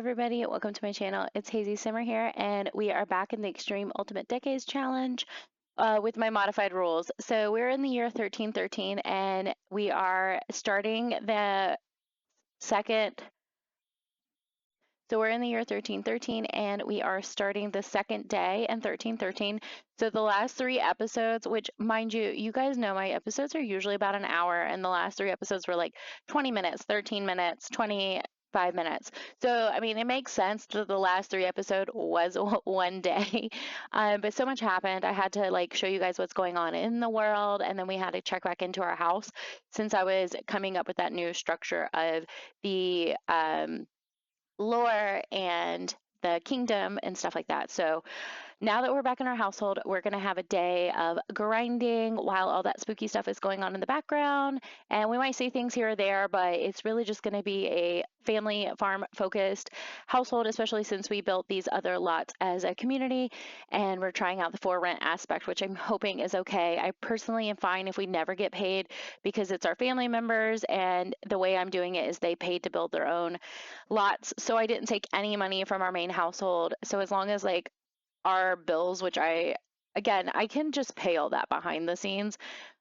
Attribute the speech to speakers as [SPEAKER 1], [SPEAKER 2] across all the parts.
[SPEAKER 1] everybody. Welcome to my channel. It's Haysie Simmer here, and we are back in the Extreme Ultimate Decades Challenge with my modified rules. So we're in the year 1313, and we are starting the second. So we're in the year 1313, and we are starting the second day in 1313. So the last three episodes, which, mind you, you guys know my episodes are usually about an hour, and the last three episodes were like 20 minutes, 13 minutes, 25 minutes. So, I mean, it makes sense that the last three episode was one day, but so much happened. I had to like show you guys what's going on in the world, and then we had to check back into our house since I was coming up with that new structure of the lore and the kingdom and stuff like that. So now that we're back in our household, we're going to have a day of grinding while all that spooky stuff is going on in the background. And we might see things here or there, but it's really just going to be a family farm focused household, especially since we built these other lots as a community and we're trying out the for rent aspect, which I'm hoping is okay. I personally am fine if we never get paid because it's our family members, and the way I'm doing it is they paid to build their own lots. So I didn't take any money from our main household. So as long as like our bills, which I can just pay all that behind the scenes.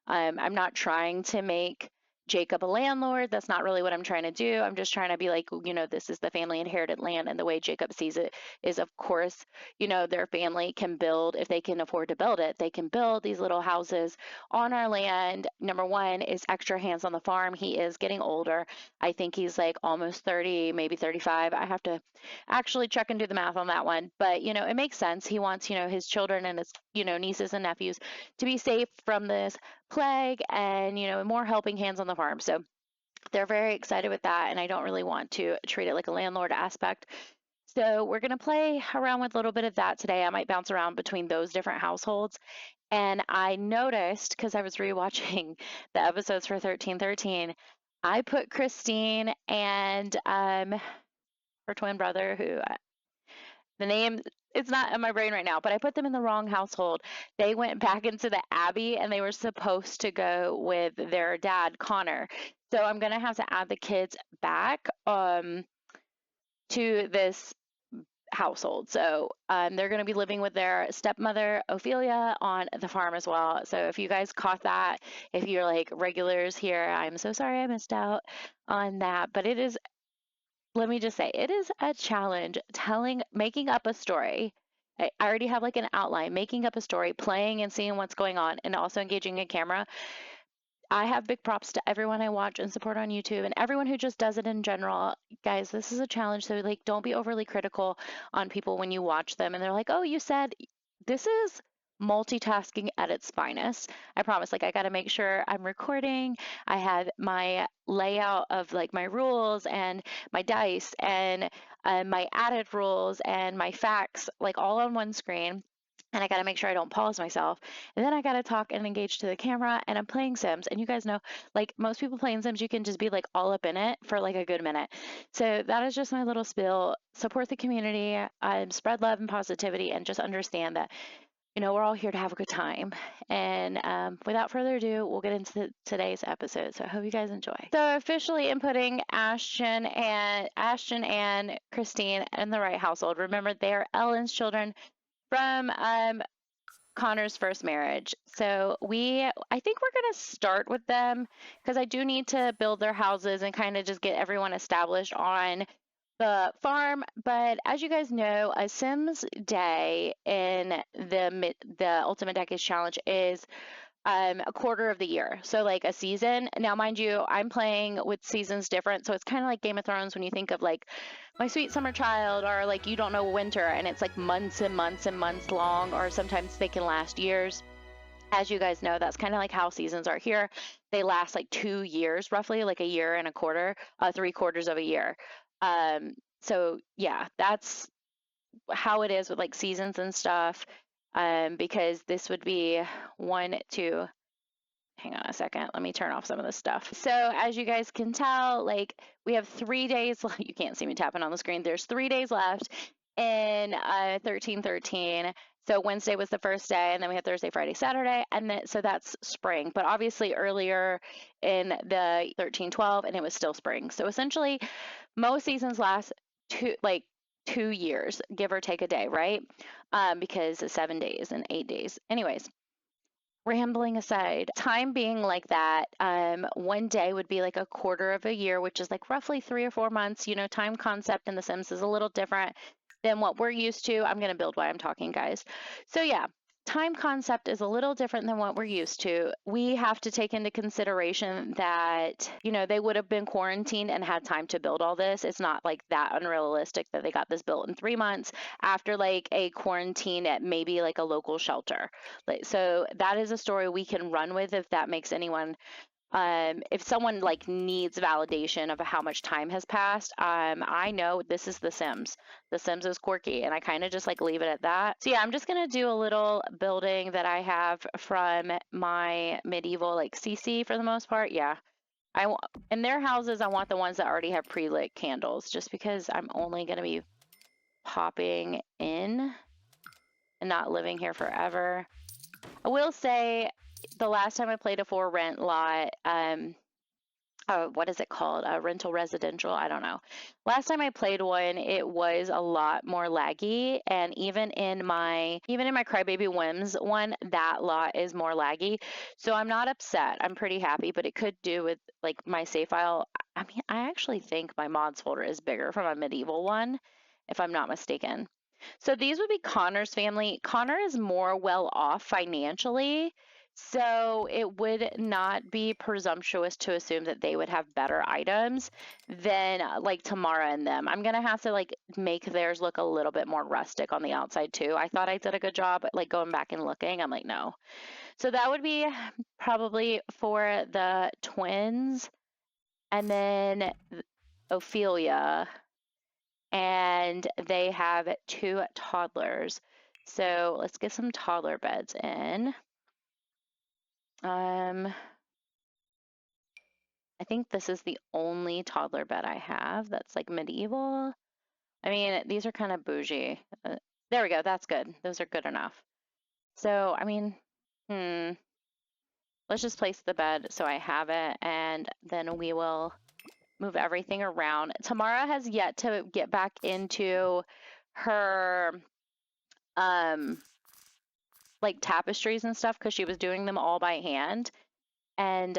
[SPEAKER 1] I'm not trying to make Jacob a landlord. That's not really what I'm trying to do. I'm just trying to be like, this is the family inherited land. And the way Jacob sees it is, of course, their family can build, if they can afford to build it, they can build these little houses on our land. Number one is extra hands on the farm. He is getting older. I think he's like almost 30, maybe 35. I have to actually check and do the math on that one. But, it makes sense. He wants, his children and his, nieces and nephews to be safe from this plague and, more helping hands on the farm. So they're very excited with that. And I don't really want to treat it like a landlord aspect. So we're going to play around with a little bit of that today. I might bounce around between those different households. And I noticed, because I was rewatching the episodes for 1313, I put Christine and her twin brother, who the name, it's not in my brain right now, but I put them in the wrong household. They went back into the Abbey and they were supposed to go with their dad, Connor. So I'm going to have to add the kids back to this household. So they're going to be living with their stepmother, Ophelia, on the farm as well. So if you guys caught that, if you're like regulars here, I'm so sorry I missed out on that. But let me just say, it is a challenge making up a story. I already have like an outline, making up a story, playing and seeing what's going on, and also engaging a camera. I have big props to everyone I watch and support on YouTube and everyone who just does it in general. Guys, this is a challenge, so like don't be overly critical on people when you watch them and they're like, "Oh, you said." This is multitasking at its finest. I promise, like I got to make sure I'm recording. I have my layout of like my rules and my dice and my added rules and my facts like all on one screen. And I got to make sure I don't pause myself. And then I got to talk and engage to the camera. And I'm playing Sims. And you guys know, like most people playing Sims, you can just be like all up in it for like a good minute. So that is just my little spiel. Support the community, spread love and positivity, and just understand that, we're all here to have a good time. And without further ado, we'll get into today's episode. So I hope you guys enjoy. So officially inputting Ashton and Christine in the right household. Remember, they are Ellen's children from Connor's first marriage. So I think we're going to start with them because I do need to build their houses and kind of just get everyone established on the farm. But as you guys know, a Sims day in the Ultimate Decades Challenge is a quarter of the year. So like a season. Now, mind you, I'm playing with seasons different. So it's kind of like Game of Thrones when you think of like My Sweet Summer Child or like You Don't Know Winter, and it's like months and months and months long, or sometimes they can last years. As you guys know, that's kind of like how seasons are here. They last like 2 years, roughly, like a year and a quarter, 3/4 of a year. So yeah, that's how it is with like seasons and stuff. Because this would be hang on a second, let me turn off some of this stuff. So as you guys can tell, like we have 3 days, you can't see me tapping on the screen. There's 3 days left in 1313. So Wednesday was the first day, and then we had Thursday, Friday, Saturday, and then so that's spring. But obviously earlier in the 1312, and it was still spring. So essentially, most seasons last 2 years, give or take a day, right? Because it's 7 days and 8 days. Anyways, rambling aside, time being like that, one day would be like a quarter of a year, which is like roughly 3 or 4 months. You know, time concept in The Sims is a little different than what we're used to. I'm going to build while I'm talking, guys. So, yeah, time concept is a little different than what we're used to. We have to take into consideration that, you know, they would have been quarantined and had time to build all this. It's not like that unrealistic that they got this built in 3 months after like a quarantine at maybe like a local shelter. Like, so that is a story we can run with if that makes anyone if someone like needs validation of how much time has passed. I know this is The Sims. The Sims is quirky, and I kind of just like leave it at that. So yeah, I'm just gonna do a little building that I have from my medieval like CC for the most part. Yeah, in their houses I want the ones that already have pre-lit candles, just because I'm only gonna be popping in and not living here forever. I will say the last time I played a for rent lot, what is it called? A rental residential? I don't know. Last time I played one, it was a lot more laggy, and even in my Crybaby Whims one, that lot is more laggy. So I'm not upset. I'm pretty happy, but it could do with like my save file. I mean, I actually think my mods folder is bigger from a medieval one, if I'm not mistaken. So these would be Connor's family. Connor is more well off financially, so it would not be presumptuous to assume that they would have better items than like Tamara and them. I'm gonna have to like make theirs look a little bit more rustic on the outside too. I thought I did a good job, but like going back and looking, I'm like, no. So that would be probably for the twins, and then Ophelia, and they have 2 toddlers. So let's get some toddler beds in. I think this is the only toddler bed I have that's like medieval. I mean, these are kind of bougie. There we go. That's good. Those are good enough. So, I mean, let's just place the bed so I have it, and then we will move everything around. Tamara has yet to get back into her like tapestries and stuff because she was doing them all by hand. And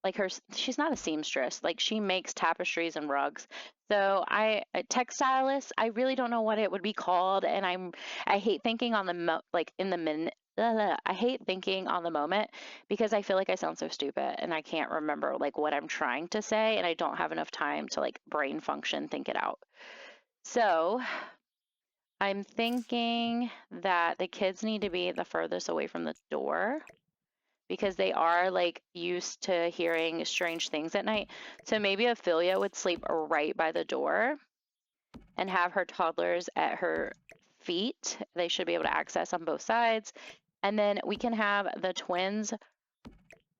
[SPEAKER 1] like she's not a seamstress. Like she makes tapestries and rugs. So a textilist, I really don't know what it would be called, and I hate thinking on the like in the minute. I hate thinking on the moment because I feel like I sound so stupid and I can't remember like what I'm trying to say, and I don't have enough time to like brain function think it out. So I'm thinking that the kids need to be the furthest away from the door because they are like used to hearing strange things at night. So maybe Ophelia would sleep right by the door and have her toddlers at her feet. They should be able to access on both sides. And then we can have the twins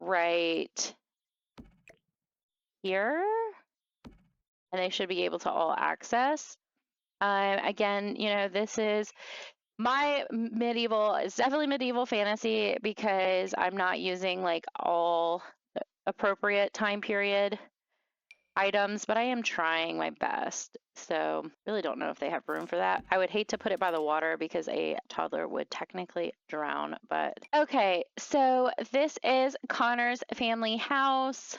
[SPEAKER 1] right here, and they should be able to all access. Again, you know, this is my medieval, it's definitely medieval fantasy because I'm not using like all appropriate time period items, but I am trying my best. So really don't know if they have room for that. I would hate to put it by the water because a toddler would technically drown, but okay. So this is Connor's family house.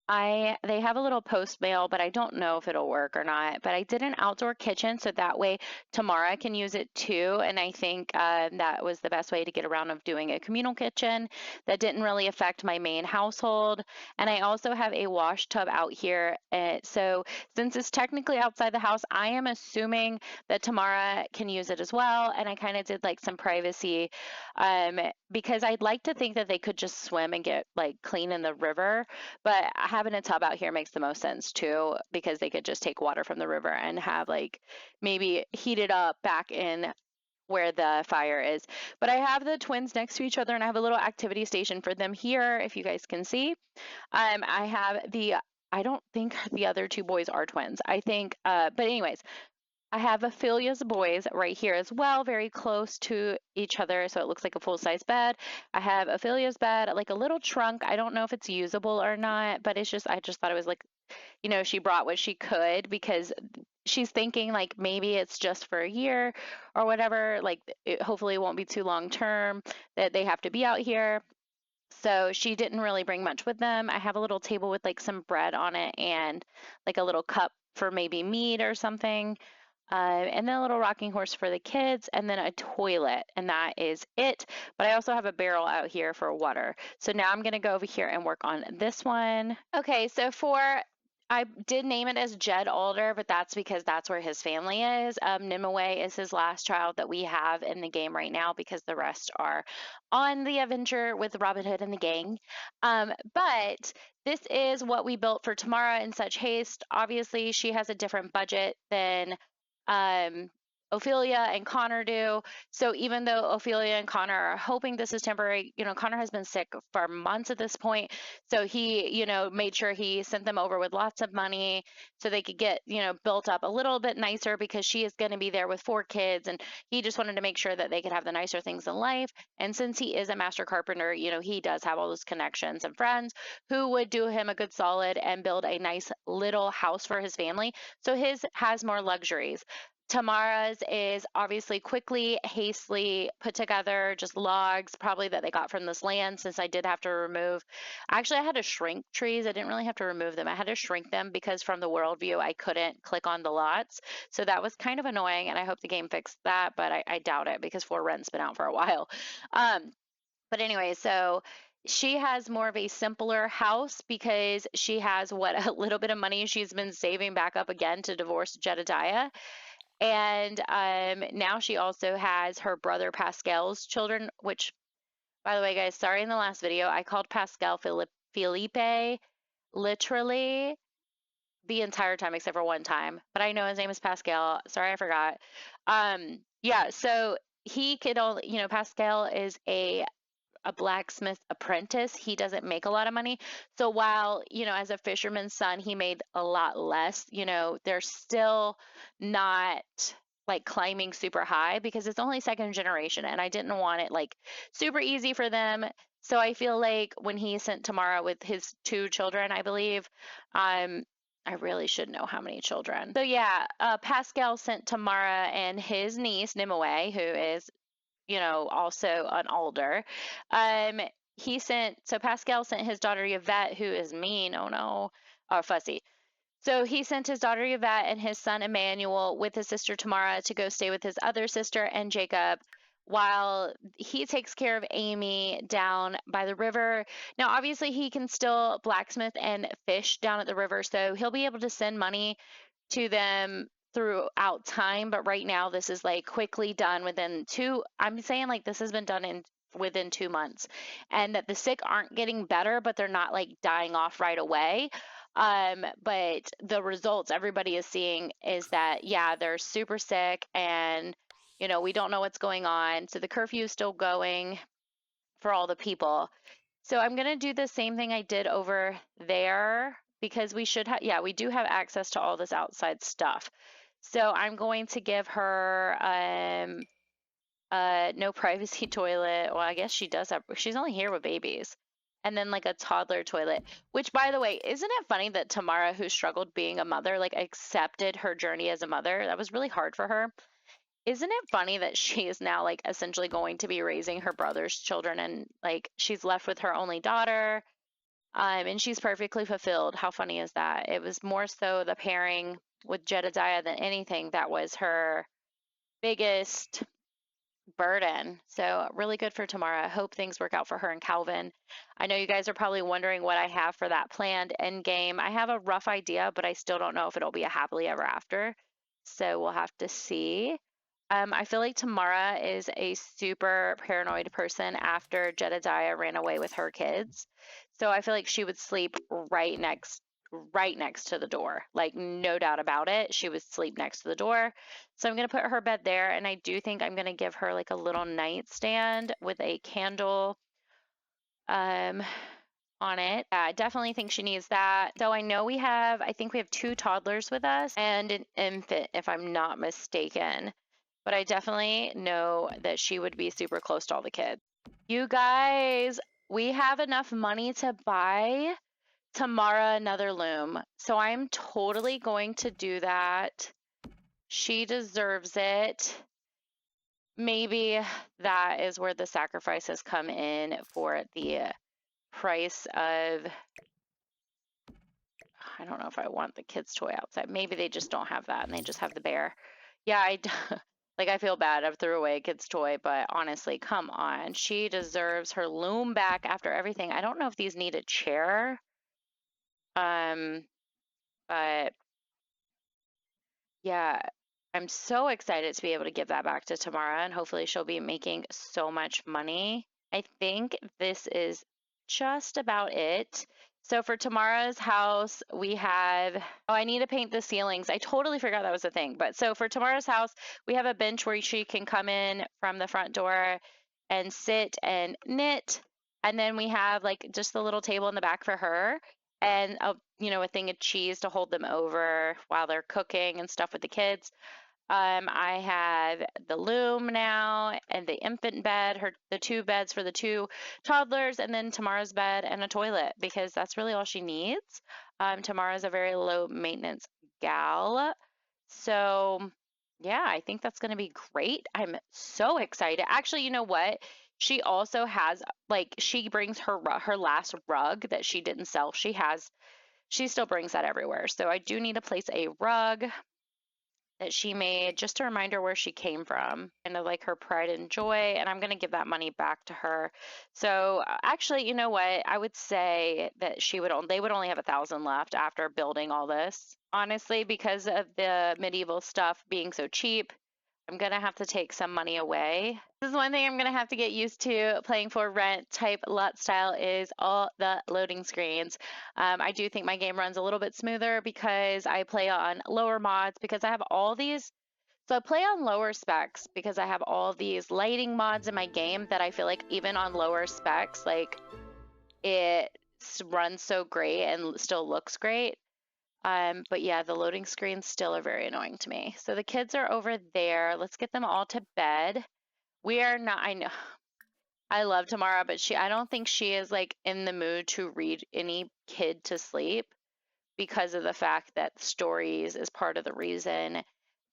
[SPEAKER 1] They have a little post mail, but I don't know if it'll work or not. But I did an outdoor kitchen, so that way Tamara can use it too. And I think that was the best way to get around of doing a communal kitchen that didn't really affect my main household. And I also have a wash tub out here. So since it's technically outside the house, I am assuming that Tamara can use it as well. And I kind of did like some privacy because I'd like to think that they could just swim and get like clean in the river, but having a tub out here makes the most sense too, because they could just take water from the river and have like maybe heat it up back in where the fire is. But I have the twins next to each other, and I have a little activity station for them here, if you guys can see. I don't think the other 2 boys are twins. I think, but anyways, I have Ophelia's boys right here as well, very close to each other, so it looks like a full-size bed. I have Ophelia's bed, like a little trunk. I don't know if it's usable or not, but I just thought it was like, you know, she brought what she could because she's thinking like maybe it's just for a year or whatever. Like hopefully it won't be too long term that they have to be out here. So she didn't really bring much with them. I have a little table with like some bread on it and like a little cup for maybe meat or something. And then a little rocking horse for the kids, and then a toilet, and that is it. But I also have a barrel out here for water. So now I'm going to go over here and work on this one. Okay, so I did name it as Jed Alder, but that's because that's where his family is. Nimue is his last child that we have in the game right now because the rest are on the adventure with Robin Hood and the gang. But this is what we built for Tamara in such haste. Obviously, she has a different budget than um, Ophelia and Connor do. So even though Ophelia and Connor are hoping this is temporary, Connor has been sick for months at this point. So he, made sure he sent them over with lots of money so they could get, built up a little bit nicer because she is going to be there with 4 kids. And he just wanted to make sure that they could have the nicer things in life. And since he is a master carpenter, he does have all those connections and friends who would do him a good solid and build a nice little house for his family. So his has more luxuries. Tamara's is obviously quickly, hastily put together, just logs, probably that they got from this land since I did have to remove. Actually, I had to shrink trees. I didn't really have to remove them. I had to shrink them because from the world view, I couldn't click on the lots. So that was kind of annoying, and I hope the game fixed that, but I doubt it because For Rent's been out for a while. But anyway, so she has more of a simpler house because she has what a little bit of money she's been saving back up again to divorce Jedediah. And now she also has her brother Pascal's children, which, by the way, guys, sorry in the last video, I called Pascal Felipe literally the entire time except for one time. But I know his name is Pascal. Sorry, I forgot. Yeah, so he could only, Pascal is a blacksmith apprentice. He doesn't make a lot of money. So while, as a fisherman's son, he made a lot less, they're still not like climbing super high because it's only second generation and I didn't want it like super easy for them. So I feel like when he sent Tamara with his 2 children, I believe, I really should know how many children. So yeah, Pascal sent Tamara and his niece Nimue, who is also an alder. Um, so Pascal sent his daughter Yvette, who is mean, oh no, or fussy. So he sent his daughter Yvette and his son Emmanuel with his sister Tamara to go stay with his other sister and Jacob while he takes care of Amy down by the river. Now, obviously, he can still blacksmith and fish down at the river, so he'll be able to send money to them throughout time, but right now this is like quickly done within I'm saying like this has been done in within 2 months, and that the sick aren't getting better, but they're not like dying off right away. But the results everybody is seeing is that yeah, they're super sick and we don't know what's going on. So the curfew is still going for all the people. So I'm going to do the same thing I did over there because we should have, yeah, we do have access to all this outside stuff. So I'm going to give her no privacy toilet. Well, I guess she does have, she's only here with babies. And then like a toddler toilet, which by the way, isn't it funny that Tamara, who struggled being a mother, like accepted her journey as a mother? That was really hard for her. Isn't it funny that she is now like essentially going to be raising her brother's children and like she's left with her only daughter, and she's perfectly fulfilled. How funny is that? It was more so the pairing with Jedediah than anything that was her biggest burden. So really good for Tamara. I hope things work out for her and Calvin. I know you guys are probably wondering what I have for that planned end game. I have a rough idea, but I still don't know if it'll be a happily ever after. So we'll have to see. I feel like Tamara is a super paranoid person after Jedediah ran away with her kids. So I feel like she would sleep right next to the door. Like no doubt about it, she would sleep next to the door. So I'm going to put her bed there, and I do think I'm going to give her like a little nightstand with a candle on it. I definitely think she needs that. So I think we have 2 toddlers with us and an infant, if I'm not mistaken. But I definitely know that she would be super close to all the kids. You guys, we have enough money to buy Tamara another loom. So I'm totally going to do that She deserves it. Maybe that is where the sacrifice has come in for the price of, I don't know if I want the kids' toy outside. Maybe they just don't have that and they just have the bear. Yeah, like I feel bad. I've threw away a kid's toy, but honestly, come on. She deserves her loom back after everything. I don't know if these need a chair. But yeah, I'm so excited to be able to give that back to Tamara, and hopefully she'll be making so much money. I think this is just about it. So for Tamara's house, we have, oh, I need to paint the ceilings. I totally forgot that was a thing. But so for Tamara's house, we have a bench where she can come in from the front door and sit and knit. And then we have like just the little table in the back for her and a thing of cheese to hold them over while they're cooking and stuff with the kids. I have the loom now and the infant bed, the two beds for the two toddlers, and then Tamara's bed and a toilet because that's really all she needs. Tamara's a very low maintenance gal. So yeah, I think that's going to be great. I'm so excited. Actually, you know what? She also has she brings her last rug that she didn't sell. She still brings that everywhere. So I do need to place a rug that she made just to remind her where she came from and like her pride and joy. And I'm going to give that money back to her. So actually, you know what? I would say that they would only have 1,000 left after building all this. Honestly, because of the medieval stuff being so cheap, I'm going to have to take some money away. This is one thing I'm going to have to get used to playing for rent type LUT style is all the loading screens. I do think my game runs a little bit smoother because I play on lower mods because I have all these. So I play on lower specs because I have all these lighting mods in my game that I feel like even on lower specs, like it runs so great and still looks great. But yeah, the loading screens still are very annoying to me. So the kids are over there. Let's get them all to bed. We are not, I know, I love Tamara, but I don't think she is like in the mood to read any kid to sleep because of the fact that stories is part of the reason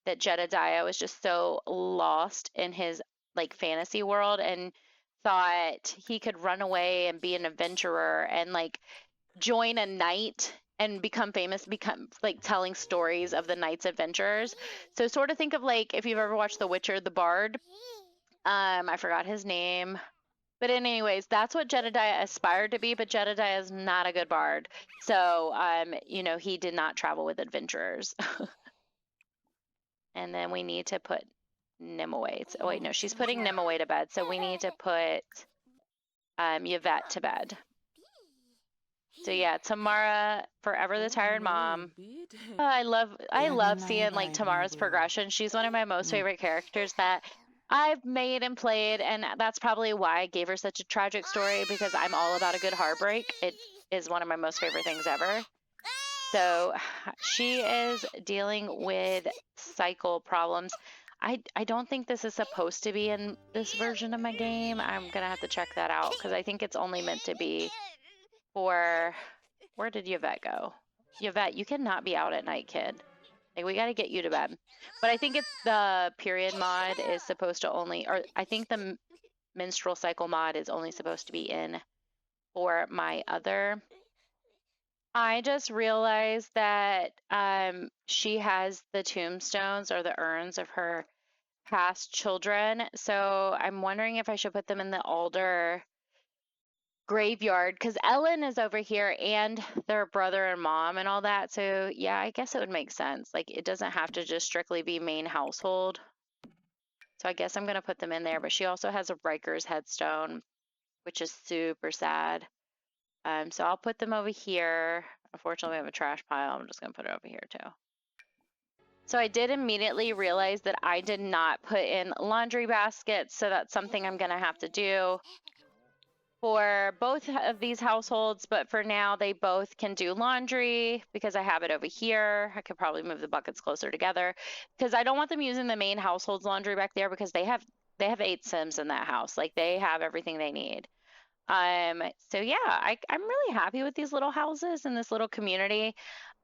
[SPEAKER 1] that Jedediah was just so lost in his like fantasy world and thought he could run away and be an adventurer and like join a knight and become famous, become like telling stories of the knight's adventures. So sort of think of like if you've ever watched The Witcher, the bard. I forgot his name. But anyways, that's what Jedediah aspired to be, but Jedediah is not a good bard. So he did not travel with adventurers. And then we need to put Nim away. Oh wait, no, she's putting Nim away to bed. So we need to put Yvette to bed. So yeah, Tamara, forever the tired mom. I love seeing like Tamara's progression. She's one of my most favorite characters that I've made and played, and that's probably why I gave her such a tragic story because I'm all about a good heartbreak. It is one of my most favorite things ever. So she is dealing with cycle problems. I don't think this is supposed to be in this version of my game. I'm gonna have to check that out because I think it's only meant to be for, where did Yvette go? Yvette, you cannot be out at night, kid. Like, we got to get you to bed. But I think it's the period mod is supposed to only, or I think the menstrual cycle mod is only supposed to be in for my other. I just realized that she has the tombstones or the urns of her past children. So I'm wondering if I should put them in the altar graveyard because Ellen is over here and their brother and mom and all that. So yeah, I guess it would make sense. Like it doesn't have to just strictly be main household. So I guess I'm gonna put them in there. But she also has a Riker's headstone, which is super sad. So I'll put them over here. Unfortunately, we have a trash pile. I'm just gonna put it over here too. So I did immediately realize that I did not put in laundry baskets. So that's something I'm gonna have to do for both of these households, but for now they both can do laundry because I have it over here. I could probably move the buckets closer together because I don't want them using the main household's laundry back there because they have 8 Sims in that house. Like they have everything they need. So yeah, I'm really happy with these little houses and this little community.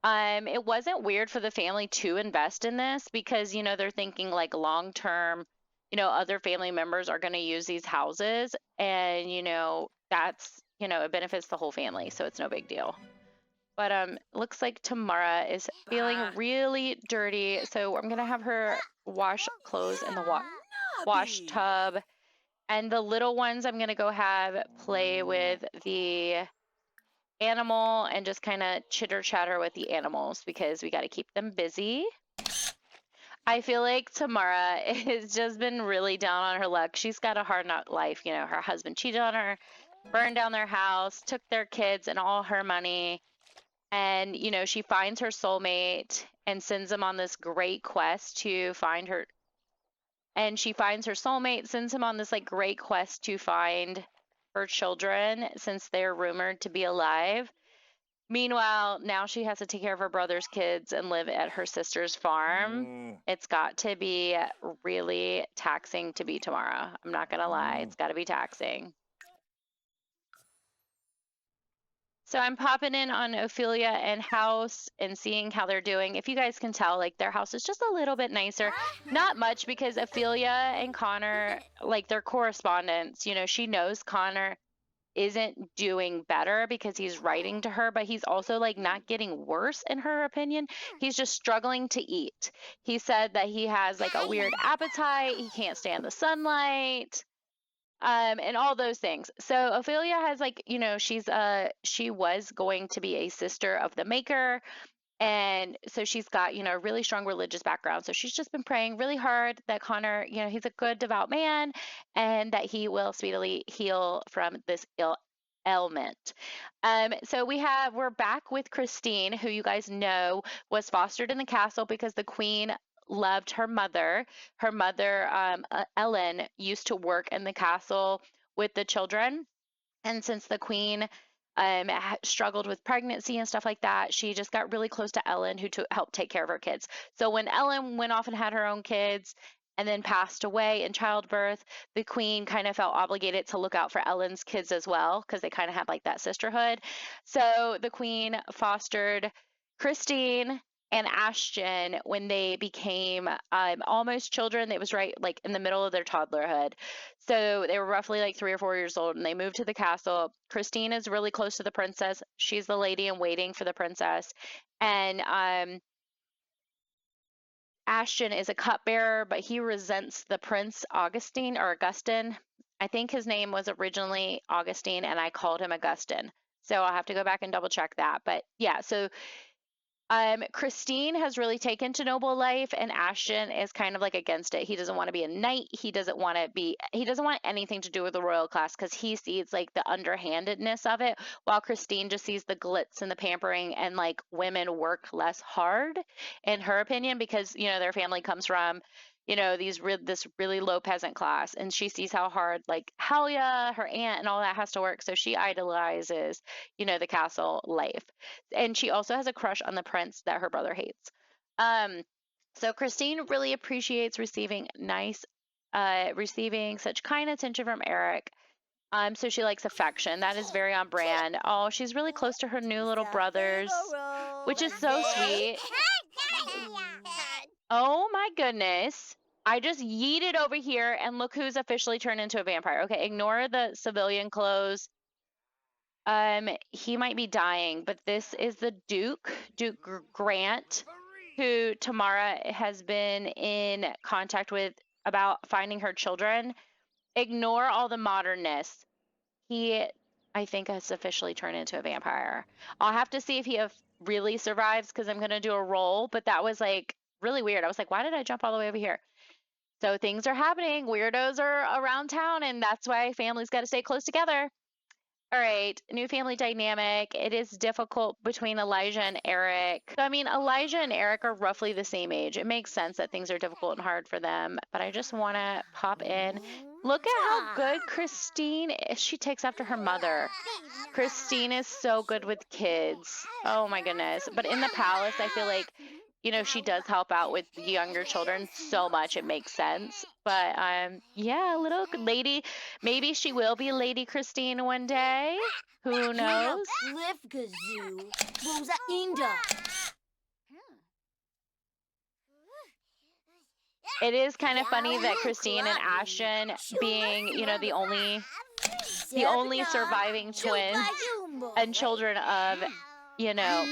[SPEAKER 1] It wasn't weird for the family to invest in this because, they're thinking like long term, other family members are going to use these houses and, that's, it benefits the whole family. So it's no big deal. But looks like Tamara is feeling really dirty. So I'm going to have her wash clothes in the wash tub. And the little ones, I'm going to go have play with the animal and just kind of chitter chatter with the animals because we got to keep them busy. I feel like Tamara has just been really down on her luck. She's got a hard knock life. Her husband cheated on her, burned down their house, took their kids and all her money. And, she finds her soulmate and sends him on this great quest to find her. And she finds her soulmate, sends him on this like great quest to find her children since they're rumored to be alive. Meanwhile, now she has to take care of her brother's kids and live at her sister's farm. It's got to be really taxing to be Tamara. I'm not going to lie. It's got to be taxing. So I'm popping in on Ophelia and House and seeing how they're doing. If you guys can tell, like their house is just a little bit nicer. Not much because Ophelia and Connor, like their correspondence, she knows Connor isn't doing better because he's writing to her, but he's also like not getting worse in her opinion. He's just struggling to eat. He said that he has like a weird appetite. He can't stand the sunlight. And all those things. So Ophelia has like, she was going to be a sister of the maker. And so she's got, a really strong religious background. So she's just been praying really hard that Connor, he's a good, devout man and that he will speedily heal from this ailment. So we're back with Christine, who you guys know was fostered in the castle because the queen loved her mother. Her mother, Ellen, used to work in the castle with the children. And since the queen struggled with pregnancy and stuff like that, she just got really close to Ellen, who helped take care of her kids. So when Ellen went off and had her own kids and then passed away in childbirth, the queen kind of felt obligated to look out for Ellen's kids as well because they kind of had like that sisterhood. So the queen fostered Christine and Ashton when they became almost children. It was right like in the middle of their toddlerhood. So they were roughly like 3 or 4 years old and they moved to the castle. Christine is really close to the princess. She's the lady in waiting for the princess. And Ashton is a cupbearer, but he resents the prince Augustine or Augustin. I think his name was originally Augustine and I called him Augustin. So I'll have to go back and double check that. But yeah, so Christine has really taken to noble life and Ashton is kind of like against it. He doesn't want to be a knight. He doesn't want anything to do with the royal class because he sees like the underhandedness of it, while Christine just sees the glitz and the pampering and like women work less hard in her opinion because, their family comes from, this really low peasant class and she sees how hard like Halia, her aunt and all that has to work. So she idolizes, the castle life. And she also has a crush on the prince that her brother hates. So Christine really appreciates receiving such kind attention from Eric. So she likes affection. That is very on brand. Oh, she's really close to her new little brothers, which is so sweet. Oh my goodness. I just yeeted over here and look who's officially turned into a vampire. Okay, ignore the civilian clothes. He might be dying, but this is the Duke Grant, who Tamara has been in contact with about finding her children. Ignore all the modernness. He, I think, has officially turned into a vampire. I'll have to see if he really survives because I'm going to do a roll, but that was like really weird. I was like, why did I jump all the way over here? So things are happening. Weirdos are around town, and that's why families got to stay close together. All right, new family dynamic. It is difficult between Elijah and Eric. So, I mean, Elijah and Eric are roughly the same age. It makes sense that things are difficult and hard for them, but I just want to pop in. Look at how good Christine is. She takes after her mother. Christine is so good with kids. Oh my goodness. But in the palace, I feel like, you know, she does help out with the younger children so much, it makes sense. But yeah, little lady, maybe she will be Lady Christine one day. Who knows? It is kind of funny that Christine and Ashton, being, you know, the only surviving twins and children of, you know,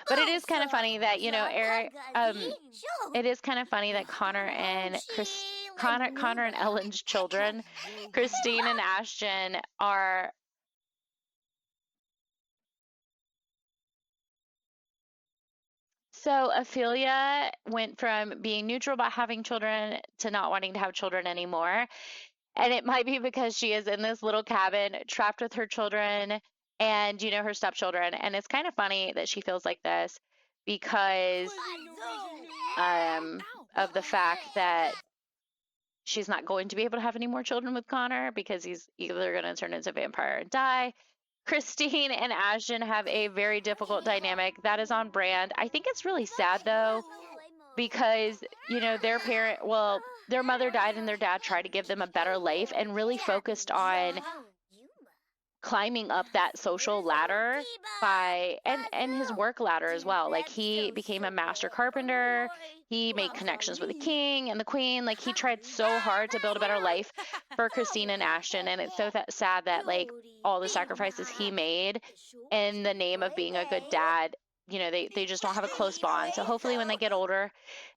[SPEAKER 1] but it is kind of funny that, you know, Eric, it is kind of funny that Connor and Ellen's children, Christine and Ashton, are. So Ophelia went from being neutral about having children to not wanting to have children anymore. And it might be because she is in this little cabin trapped with her children and, you know, her stepchildren. And it's kind of funny that she feels like this because um, of the fact that she's not going to be able to have any more children with Connor because he's either going to turn into a vampire and die. Christine and Ashton have a very difficult dynamic that is on brand. I think it's really sad though because, you know, their mother died and their dad tried to give them a better life and really focused on climbing up that social ladder and his work ladder as well. Like he became a master carpenter, he made connections with the king and the queen. Like he tried so hard to build a better life for Christine and Ashton, and it's so sad that like all the sacrifices he made in the name of being a good dad, you know, they just don't have a close bond. So hopefully when they get older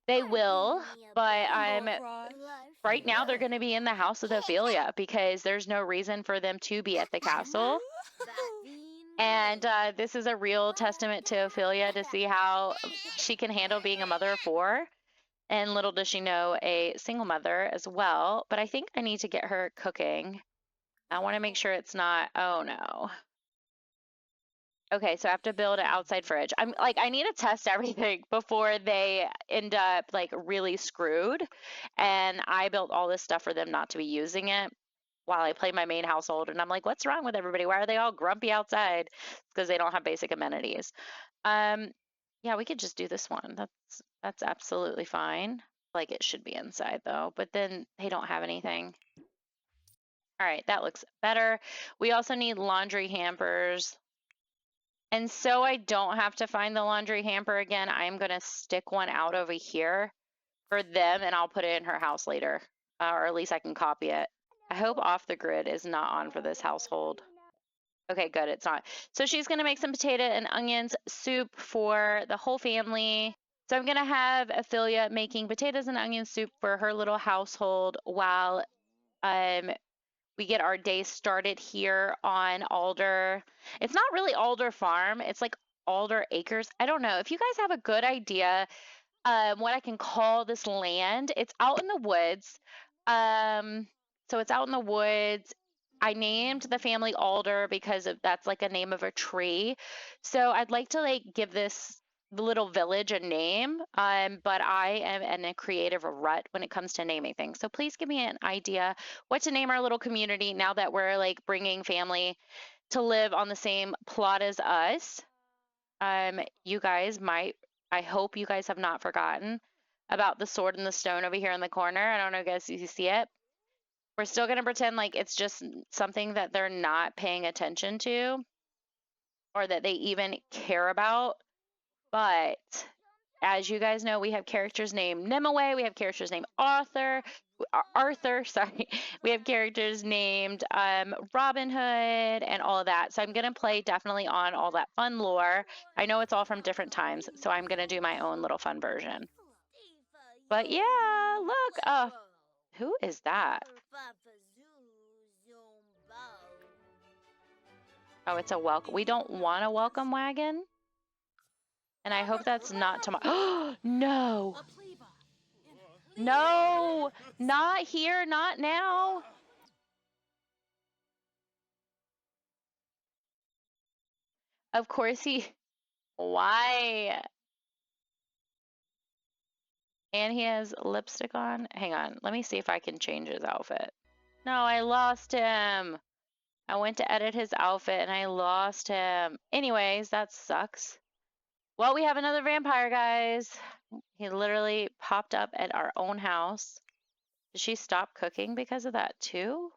[SPEAKER 1] they will, but right now they're going to be in the house with Ophelia because there's no reason for them to be at the castle. And this is a real testament to Ophelia to see how she can handle being a mother of four. And little does she know, a single mother as well. But I think I need to get her cooking. I want to make sure it's not, oh no. Okay, so I have to build an outside fridge. I'm like, I need to test everything before they end up like really screwed. And I built all this stuff for them not to be using it while I play my main household. And I'm like, what's wrong with everybody? Why are they all grumpy outside? Because they don't have basic amenities. Yeah, we could just do this one. That's absolutely fine. Like it should be inside though, but then they don't have anything. All right, that looks better. We also need laundry hampers. And so I don't have to find the laundry hamper again, I'm going to stick one out over here for them and I'll put it in her house later, or at least I can copy it. I hope off the grid is not on for this household. Okay, good, it's not. So she's going to make some potato and onions soup for the whole family. So I'm going to have Ophelia making potatoes and onion soup for her little household while we get our day started here on Alder. It's not really Alder Farm, it's like Alder Acres. I don't know. If you guys have a good idea what I can call this land, it's out in the woods. So it's out in the woods. I named the family Alder because that's like a name of a tree. So I'd like to like give this little village a name, but I am in a creative rut when it comes to naming things. So please give me an idea what to name our little community now that we're like bringing family to live on the same plot as us. You guys might, I hope you guys have not forgotten about the sword and the stone over here in the corner. I don't know, guys, if you see it. We're still going to pretend like it's just something that they're not paying attention to or that they even care about. But as you guys know, we have characters named Nimue, we have characters named Arthur, sorry. We have characters named Robin Hood and all of that. So I'm going to play definitely on all that fun lore. I know it's all from different times, so I'm going to do my own little fun version. But yeah, look, who is that? Oh, it's a welcome. We don't want a welcome wagon. And I hope that's not tomorrow. Oh, no. No, not here, not now. Of course he. Why? And he has lipstick on. Hang on. Let me see if I can change his outfit. No, I lost him. I went to edit his outfit and I lost him. Anyways, that sucks. Well, we have another vampire, guys. He literally popped up at our own house. Did she stop cooking because of that too?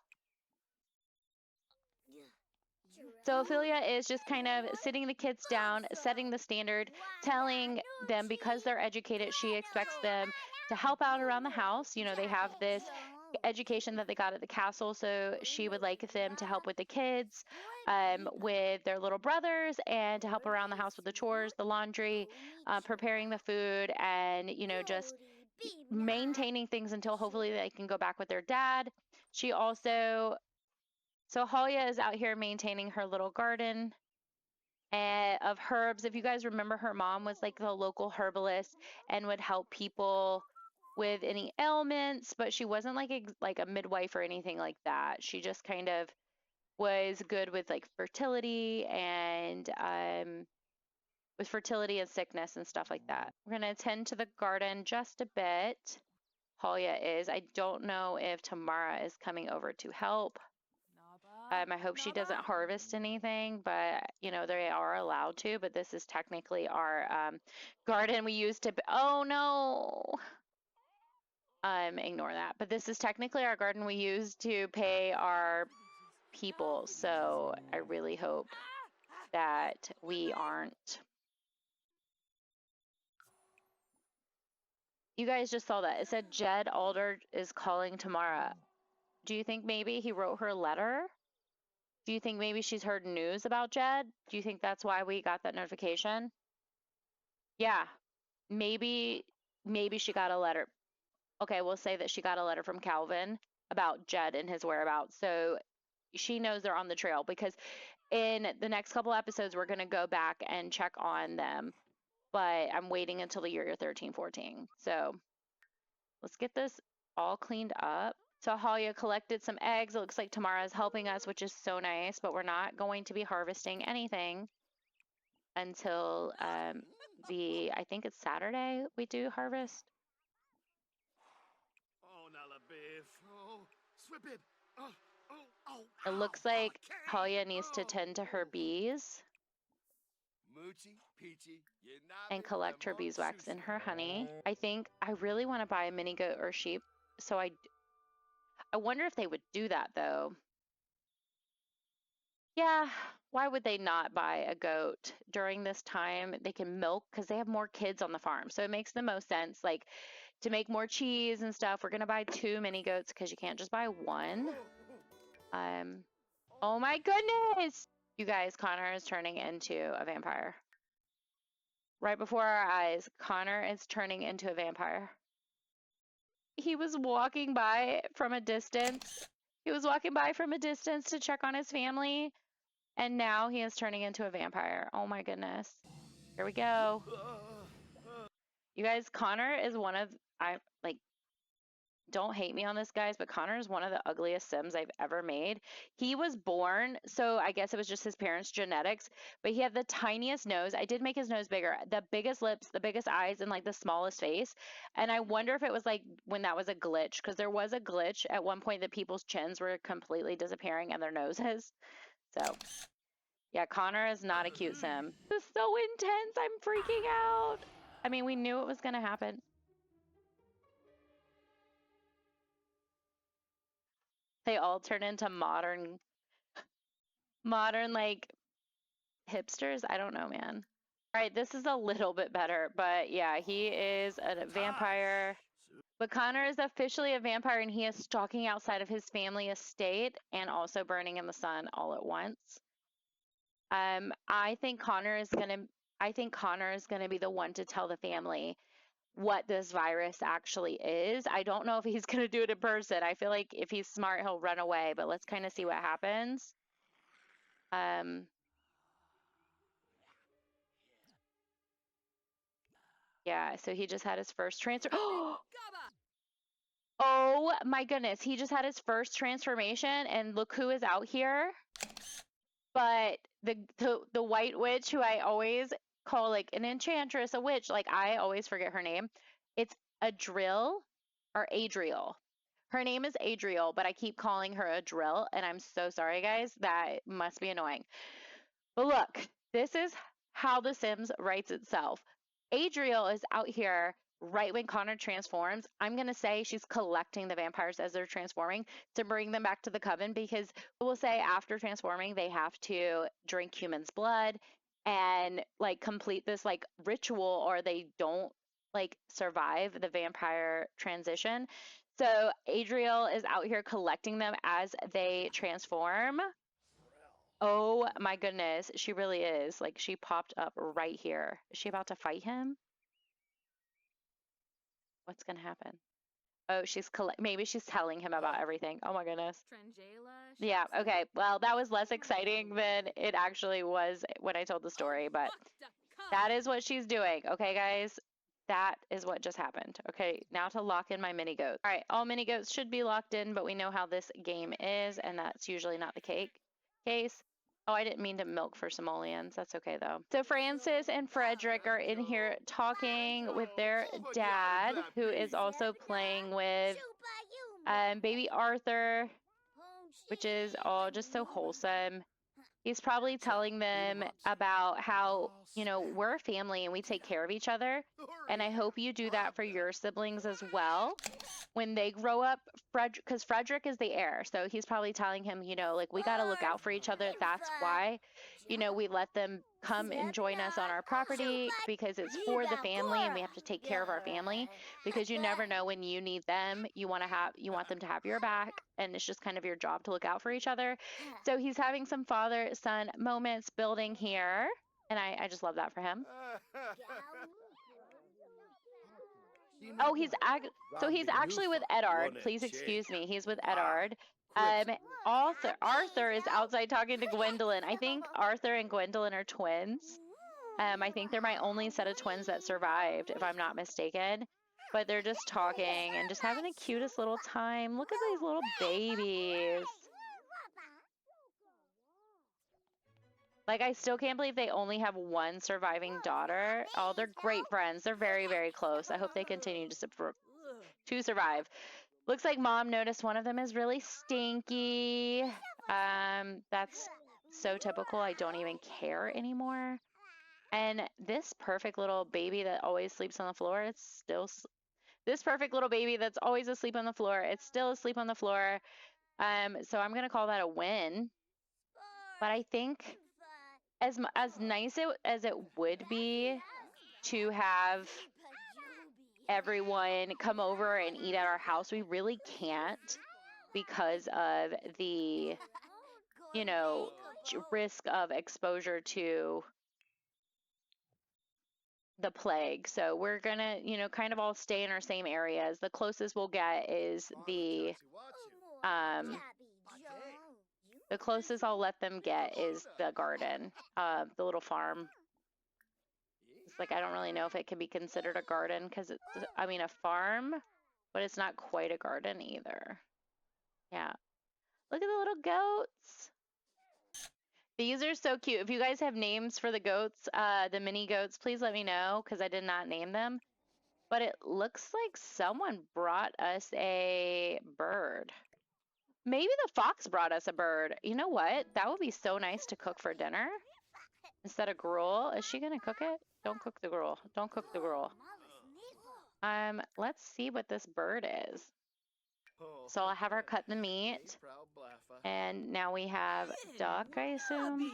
[SPEAKER 1] So Ophelia is just kind of sitting the kids down, setting the standard, telling them because they're educated, she expects them to help out around the house. You know, they have this education that they got at the castle, so she would like them to help with the kids, with their little brothers, and to help around the house with the chores, the laundry, preparing the food, and, you know, just maintaining things until hopefully they can go back with their dad. She also so Halia is out here maintaining her little garden of herbs. If you guys remember, her mom was like the local herbalist and would help people with any ailments, but she wasn't like a midwife or anything like that. She just kind of was good with like fertility and sickness and stuff like that. We're gonna attend to the garden just a bit. Halia is. I don't know if Tamara is coming over to help. I hope she doesn't harvest anything, but you know, they are allowed to. But this is technically our garden we used to. Oh no! Ignore that. But this is technically our garden we used to pay our people. So I really hope that we aren't. You guys just saw that. It said Jed Alder is calling Tamara. Do you think maybe he wrote her a letter? Do you think maybe she's heard news about Jed? Do you think that's why we got that notification? Yeah, maybe she got a letter. Okay, we'll say that she got a letter from Calvin about Jed and his whereabouts. So she knows they're on the trail because in the next couple episodes we're going to go back and check on them. But I'm waiting until the year 1314. So let's get this all cleaned up. So Halia collected some eggs. It looks like Tamara is helping us, which is so nice, but we're not going to be harvesting anything until I think it's Saturday we do harvest. It looks like Halia needs to tend to her bees and collect her beeswax and her honey. I think I really want to buy a mini goat or sheep. So I wonder if they would do that though. Yeah, why would they not buy a goat during this time? They can milk because they have more kids on the farm. So it makes the most sense. Like to make more cheese and stuff, we're gonna buy 2 mini goats because you can't just buy one. Oh my goodness! You guys, Connor is turning into a vampire. Right before our eyes, Connor is turning into a vampire. He was walking by from a distance. He was walking by from a distance to check on his family. And now he is turning into a vampire. Oh my goodness. Here we go. You guys, Connor is one of, don't hate me on this, guys, but Connor is one of the ugliest Sims I've ever made. He was born, so I guess it was just his parents' genetics, but he had the tiniest nose. I did make his nose bigger, the biggest lips, the biggest eyes, and like the smallest face. And I wonder if it was like when that was a glitch, because there was a glitch at one point that people's chins were completely disappearing and their noses. So yeah, Connor is not a cute sim. This is so intense. I'm freaking out. I mean, we knew it was going to happen. They all turn into modern like hipsters. I don't know, man. All right, this is a little bit better, but yeah, he is a vampire. But Connor is officially a vampire and he is stalking outside of his family estate and also burning in the sun all at once. I think Connor is gonna be the one to tell the family what this virus actually is. I don't know if he's going to do it in person. I feel like if he's smart, he'll run away, but let's kind of see what happens. Yeah, so he just had his first transfer. Oh my goodness, he just had his first transformation and look who is out here. But the white witch who I always call like an enchantress, a witch, like I always forget her name. It's Adriel or Adriel. Her name is Adriel, but I keep calling her Adriel, and I'm so sorry, guys. That must be annoying. But look, this is how The Sims writes itself. Adriel is out here right when Connor transforms. I'm going to say she's collecting the vampires as they're transforming to bring them back to the coven, because we'll say after transforming, they have to drink human's blood and like complete this like ritual, or they don't like survive the vampire transition. So Adriel is out here collecting them as they transform. Oh my goodness, she really is. Like she popped up right here. Is she about to fight him? What's gonna happen? Oh, maybe she's telling him about everything. Oh my goodness. Yeah, okay. Well, that was less exciting than it actually was when I told the story, but that is what she's doing. Okay, guys? That is what just happened. Okay, now to lock in my mini goats. All right, all mini goats should be locked in, but we know how this game is, and that's usually not the case. Oh, I didn't mean to milk for simoleons. That's okay, though. So Francis and Frederick are in here talking with their dad, who is also playing with baby Arthur, which is all just so wholesome. He's probably telling them about how, we're a family and we take care of each other. And I hope you do that for your siblings as well. When they grow up, because Frederick is the heir. So he's probably telling him, like we got to look out for each other. That's why, we let them come and join us on our property, because it's for the family and we have to take care of our family, because you never know when you need them. You want them to have your back, and it's just kind of your job to look out for each other. So he's having some father-son moments building here, and I just love that for him. Oh, he's actually with Eddard. Please excuse me. He's with Eddard. Arthur is outside talking to Gwendolyn. I think Arthur and Gwendolyn are twins. I think they're my only set of twins that survived, if I'm not mistaken. But they're just talking and just having the cutest little time. Look at these little babies. Like, I still can't believe they only have one surviving daughter. Oh, they're great friends. They're very, very close. I hope they continue to survive. Looks like Mom noticed one of them is really stinky. That's so typical. I don't even care anymore. And this perfect little baby that always sleeps on the floor, this perfect little baby that's always asleep on the floor, it's still asleep on the floor. So I'm going to call that a win. But I think as nice as it would be to have everyone come over and eat at our house, we really can't, because of the, risk of exposure to the plague. So we're gonna, kind of all stay in our same areas. The closest we'll get is the closest I'll let them get is the garden, the little farm. It's like, I don't really know if it can be considered a garden, because it's, a farm, but it's not quite a garden either. Yeah. Look at the little goats. These are so cute. If you guys have names for the goats, the mini goats, please let me know, because I did not name them. But it looks like someone brought us a bird. Maybe the fox brought us a bird. You know what? That would be so nice to cook for dinner instead of gruel. Is she going to cook it? Don't cook the gruel. Don't cook the gruel. Let's see what this bird is. So I'll have her cut the meat. And now we have duck, I assume.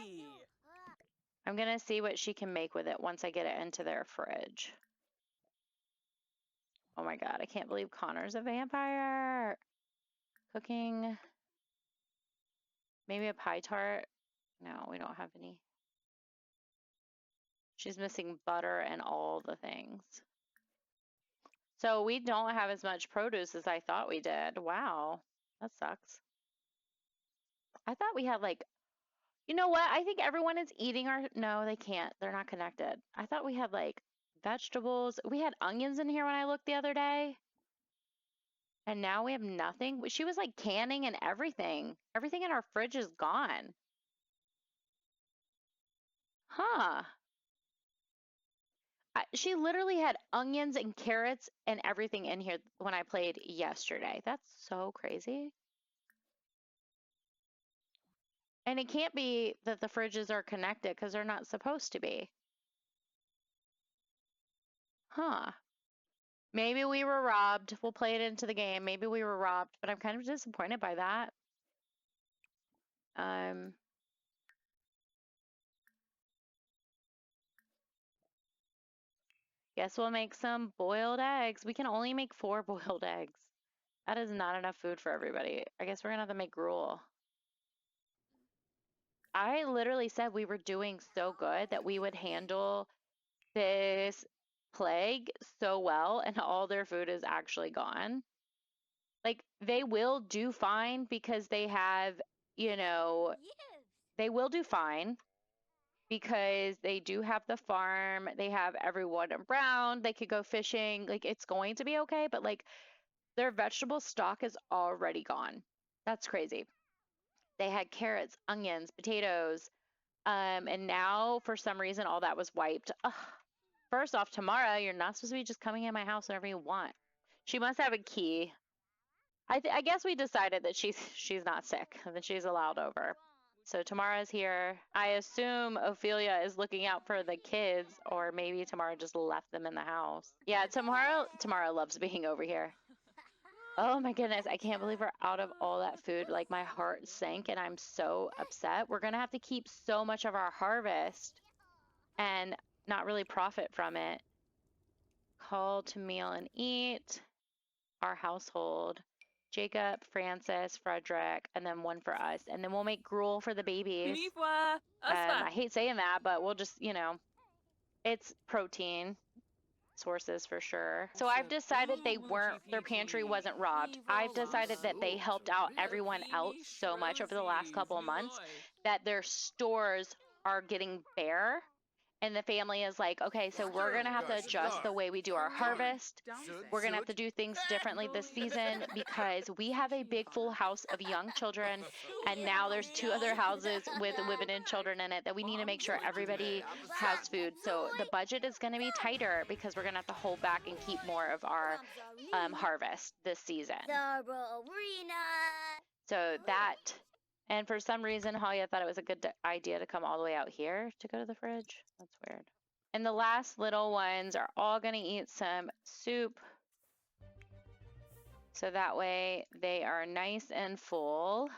[SPEAKER 1] I'm going to see what she can make with it once I get it into their fridge. Oh my God, I can't believe Connor's a vampire. Cooking. Maybe a pie tart. No, we don't have any. She's missing butter and all the things. So we don't have as much produce as I thought we did. Wow, that sucks. I thought we had like, you know what? I think everyone is eating no, they can't. They're not connected. I thought we had like vegetables. We had onions in here when I looked the other day. And now we have nothing. She was like canning and everything. Everything in our fridge is gone. Huh. She literally had onions and carrots and everything in here when I played yesterday. That's so crazy. And it can't be that the fridges are connected because they're not supposed to be. Huh. Maybe we were robbed. We'll play it into the game. Maybe we were robbed, but I'm kind of disappointed by that. Guess we'll make some boiled eggs. We can only make 4 boiled eggs. That is not enough food for everybody. I guess we're gonna have to make gruel. I literally said we were doing so good that we would handle this plague so well, and all their food is actually gone. Like, they will do fine because they have, they will do fine because they do have the farm, they have everyone around, they could go fishing, like it's going to be okay, but like their vegetable stock is already gone. That's crazy. They had carrots, onions, potatoes, and now for some reason all that was wiped. Ugh. First off, Tamara, you're not supposed to be just coming in my house whenever you want. She must have a key. I guess we decided that she's not sick and that she's allowed over. So Tamara's here. I assume Ophelia is looking out for the kids, or maybe Tamara just left them in the house. Yeah, Tamara loves being over here. Oh my goodness, I can't believe we're out of all that food. Like my heart sank and I'm so upset. We're gonna have to keep so much of our harvest and not really profit from it. Call to meal and eat. Our household. Jacob, Francis, Frederick, and then one for us. And then we'll make gruel for the babies. I hate saying that, but we'll just, it's protein sources for sure. So I've decided their pantry wasn't robbed. I've decided that they helped out everyone else so much over the last couple of months that their stores are getting bare. And the family is like, okay, so we're going to have to adjust the way we do our harvest. We're going to have to do things differently this season because we have a big full house of young children. And now there's 2 other houses with women and children in it that we need to make sure everybody has food. So the budget is going to be tighter because we're going to have to hold back and keep more of our harvest this season. So that... And for some reason, Halia thought it was a good idea to come all the way out here to go to the fridge. That's weird. And the last little ones are all going to eat some soup. So that way they are nice and full.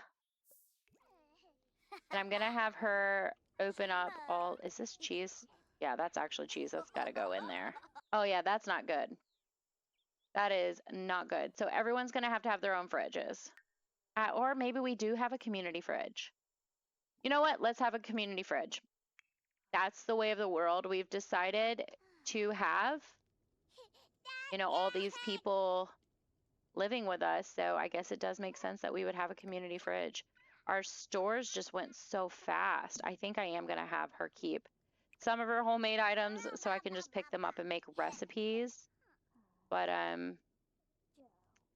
[SPEAKER 1] And I'm going to have her open up all... Is this cheese? Yeah, that's actually cheese. That's got to go in there. Oh, yeah, that's not good. That is not good. So everyone's going to have their own fridges. Or maybe we do have a community fridge. You know what? Let's have a community fridge. That's the way of the world we've decided to have. All these people living with us. So I guess it does make sense that we would have a community fridge. Our stores just went so fast. I think I am going to have her keep some of her homemade items so I can just pick them up and make recipes. But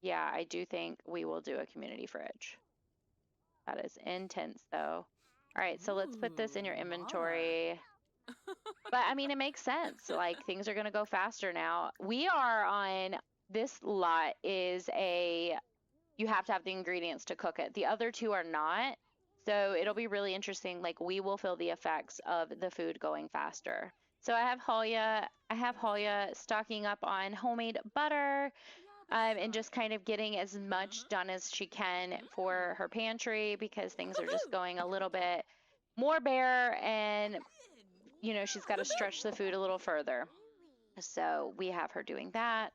[SPEAKER 1] yeah, I do think we will do a community fridge. That is intense though. All right, so let's put this in your inventory. But I mean, it makes sense. Like things are going to go faster now. We are on this lot is you have to have the ingredients to cook it. The other 2 are not. So it'll be really interesting. Like we will feel the effects of the food going faster. So I have Halia stocking up on homemade butter. And just kind of getting as much done as she can for her pantry because things are just going a little bit more bare and, she's got to stretch the food a little further. So we have her doing that.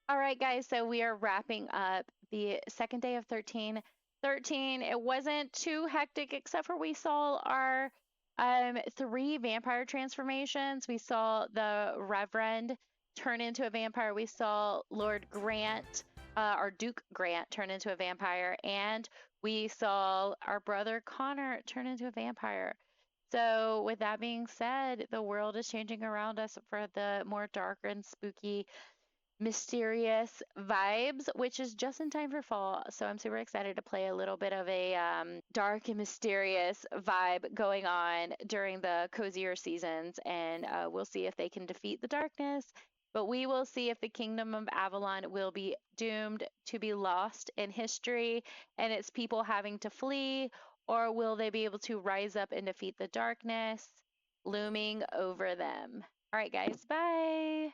[SPEAKER 1] All right, guys, so we are wrapping up the second day of 13. It wasn't too hectic except for we saw our 3 vampire transformations. We saw the Reverend turn into a vampire. We saw Lord Grant, our Duke Grant, turn into a vampire. And we saw our brother Connor turn into a vampire. So with that being said, the world is changing around us for the more darker and spooky mysterious vibes, which is just in time for fall. So I'm super excited to play a little bit of a dark and mysterious vibe going on during the cozier seasons. And we'll see if they can defeat the darkness. But we will see if the kingdom of Avalon will be doomed to be lost in history and its people having to flee, or will they be able to rise up and defeat the darkness looming over them? All right, guys, bye.